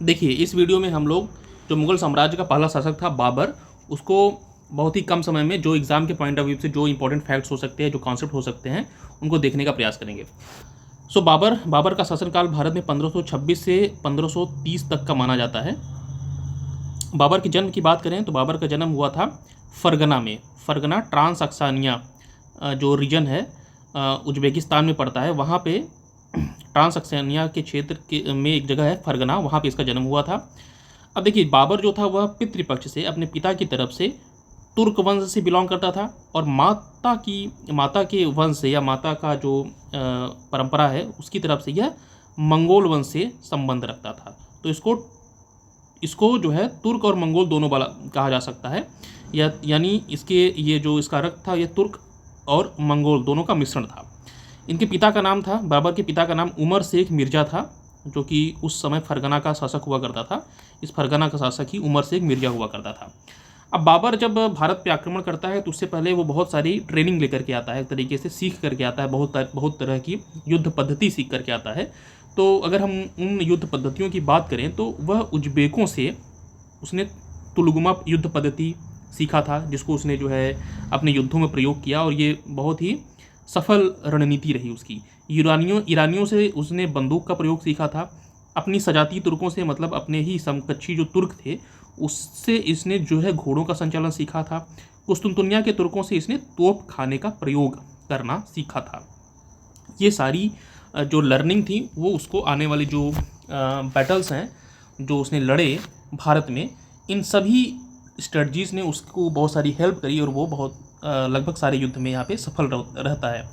देखिए, इस वीडियो में हम लोग जो मुगल साम्राज्य का पहला शासक था बाबर, उसको बहुत ही कम समय में जो एग्जाम के पॉइंट ऑफ व्यू से जो इंपॉर्टेंट फैक्ट्स हो सकते हैं, जो कॉन्सेप्ट हो सकते हैं, उनको देखने का प्रयास करेंगे। बाबर बाबर का शासनकाल भारत में 1526 से 1530 तक का माना जाता है। बाबर के जन्म की बात करें तो बाबर का जन्म हुआ था फरगना में। फरगना ट्रांसक्सानिया जो रीजन है उज्बेकिस्तान में पड़ता है, वहाँ पे ट्रांसक्सानिया के क्षेत्र के में एक जगह है फरगना, वहाँ पे इसका जन्म हुआ था। अब देखिए, बाबर जो था वह पितृपक्ष से अपने पिता की तरफ से तुर्क वंश से बिलोंग करता था, और माता के वंश से या माता का जो परंपरा है उसकी तरफ से यह मंगोल वंश से संबंध रखता था। तो इसको जो है तुर्क और मंगोल दोनों वाला कहा जा सकता है, या यानी इसका रक्त था, यह तुर्क और मंगोल दोनों का मिश्रण था। इनके पिता का नाम था, बाबर के पिता का नाम उमर शेख मिर्ज़ा था, जो कि उस समय फरगना का शासक हुआ करता था। इस फरगना का शासक ही उमर शेख मिर्ज़ा हुआ करता था। अब बाबर जब भारत पे आक्रमण करता है तो उससे पहले वो बहुत सारी ट्रेनिंग लेकर के आता है, एक तरीके से सीख करके आता है, बहुत तरह की युद्ध पद्धति सीख करके आता है। तो अगर हम उन युद्ध पद्धतियों की बात करें तो वह उज्बेकों से उसने तुलगुमा युद्ध पद्धति सीखा था, जिसको उसने जो है अपने युद्धों में प्रयोग किया, और ये बहुत ही सफल रणनीति रही उसकी। ईरानियों से उसने बंदूक का प्रयोग सीखा था। अपनी सजाती तुर्कों से, मतलब अपने ही समकक्षी जो तुर्क थे, उससे इसने जो है घोड़ों का संचालन सीखा था। कुस्तुनतुनिया के तुर्कों से इसने तोप खाने का प्रयोग करना सीखा था। ये सारी जो लर्निंग थी वो उसको आने वाले जो बैटल्स हैं जो उसने लड़े भारत में, इन सभी स्ट्रेटजीज़ ने उसको बहुत सारी हेल्प करी, और वो बहुत लगभग सारे युद्ध में यहाँ पे सफल रहता है।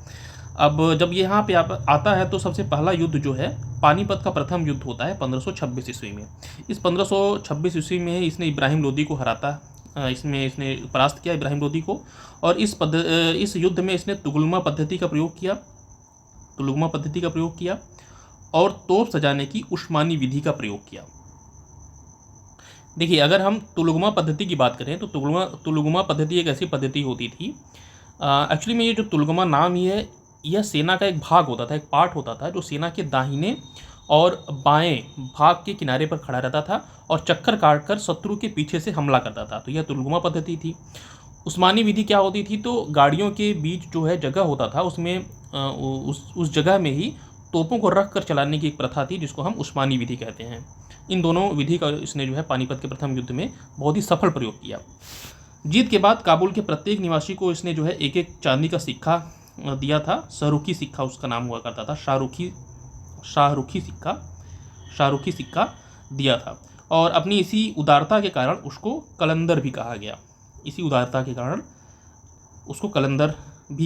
अब जब ये यहाँ पे आता है तो सबसे पहला युद्ध जो है पानीपत का प्रथम युद्ध होता है 1526 ईस्वी में। इस 1526 ईस्वी में इसने इब्राहिम लोदी को हराता, इसमें इसने परास्त किया इब्राहिम लोदी को, और इस युद्ध में इसने तुगलमा पद्धति का प्रयोग किया और तोप सजाने की उस्मानी विधि का प्रयोग किया। देखिए, अगर हम तुलगुमा पद्धति की बात करें तो तुलगुमा पद्धति एक ऐसी पद्धति होती थी, एक्चुअली में ये जो तुलगुमा नाम ही है, यह सेना का एक भाग होता था, एक पार्ट होता था, जो सेना के दाहिने और बाएं भाग के किनारे पर खड़ा रहता था और चक्कर काटकर शत्रु के पीछे से हमला करता था। तो यह तुलगुमा पद्धति थी। उस्मानी विधि क्या होती थी, तो गाड़ियों के बीच जो है जगह होता था, उसमें उस जगह में ही तोपों को रख कर चलाने की एक प्रथा थी, जिसको हम उस्मानी विधि कहते हैं। इन दोनों विधि का इसने जो है पानीपत के प्रथम युद्ध में बहुत ही सफल प्रयोग किया। जीत के बाद काबुल के प्रत्येक निवासी को इसने जो है एक एक चांदी का सिक्का दिया था। शाहरुखी सिक्का उसका नाम हुआ करता था, शाहरुखी सिक्का दिया था। और अपनी इसी उदारता के कारण उसको कलंदर भी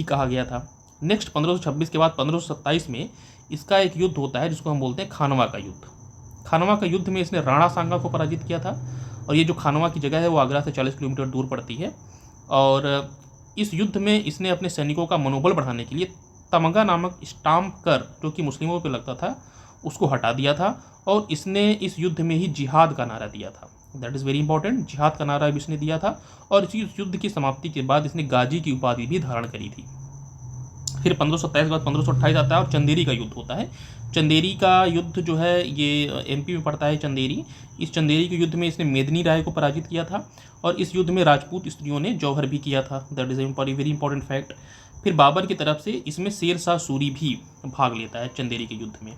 कहा गया। था। नेक्स्ट 1526 के बाद 1527 में इसका एक युद्ध होता है जिसको हम बोलते हैं खानवा का युद्ध। खानवा का युद्ध में इसने राणा सांगा को पराजित किया था, और ये जो खानवा की जगह है वो आगरा से 40 किलोमीटर दूर पड़ती है। और इस युद्ध में इसने अपने सैनिकों का मनोबल बढ़ाने के लिए तमगा नामक स्टाम्प कर, जो कि मुस्लिमों पर लगता था, उसको हटा दिया था, और इसने इस युद्ध में ही जिहाद का नारा दिया था। दैट इज़ वेरी इंपॉर्टेंट, जिहाद का नारा भी इसने दिया था। और इस युद्ध की समाप्ति के बाद इसने गाजी की उपाधि भी धारण करी थी। फिर 1527 के बाद 1528 आता है और चंदेरी का युद्ध होता है। चंदेरी का युद्ध जो है ये एमपी में पड़ता है चंदेरी। इस चंदेरी के युद्ध में इसने मेदिनी राय को पराजित किया था, और इस युद्ध में राजपूत स्त्रियों ने जौहर भी किया था। That is a very important fact. फिर बाबर की तरफ से इसमें शेर शाह सूरी भी भाग लेता है चंदेरी के युद्ध में।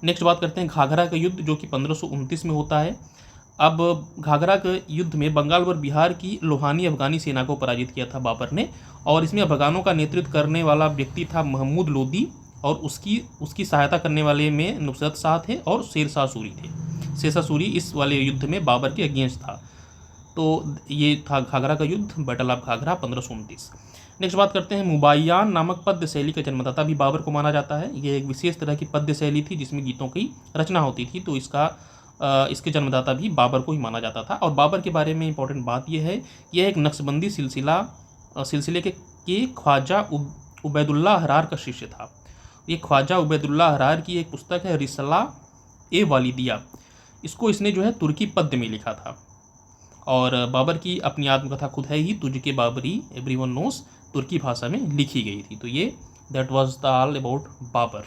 नेक्स्ट बात करते हैं घाघरा का युद्ध, जो कि 1529 में होता है। अब घाघरा के युद्ध में बंगाल और बिहार की लोहानी अफगानी सेना को पराजित किया था बाबर ने, और इसमें अफगानों का नेतृत्व करने वाला व्यक्ति था महमूद लोदी, और उसकी सहायता करने वाले में नुसरत शाह थे और शेर शाह सूरी थे। शेर शाह सूरी इस वाले युद्ध में बाबर के अगेंस्ट था। तो ये था घाघरा का युद्ध, बैटल ऑफ घाघरा 1529। नेक्स्ट बात करते हैं मुबाय्यान नामक पद्य शैली का जन्मदाता भी बाबर को माना जाता है। ये एक विशेष तरह की पद्य शैली थी जिसमें गीतों की रचना होती थी, तो इसके जन्मदाता भी बाबर को ही माना जाता था। और बाबर के बारे में इंपॉर्टेंट बात यह है, यह एक नक्शबंदी सिलसिले के ख्वाजा उबैदुल्लाह हरार का शिष्य था। ये ख्वाजा उबैदुल्लाह हरार की एक पुस्तक है रिसला ए वालिदिया, इसको इसने जो है तुर्की पद्य में लिखा था। और बाबर की अपनी आत्मकथा खुद है ही, तुझके बाबरी एवरीवन नोस, तुर्की भाषा में लिखी गई थी। तो ये that was the all about Babar.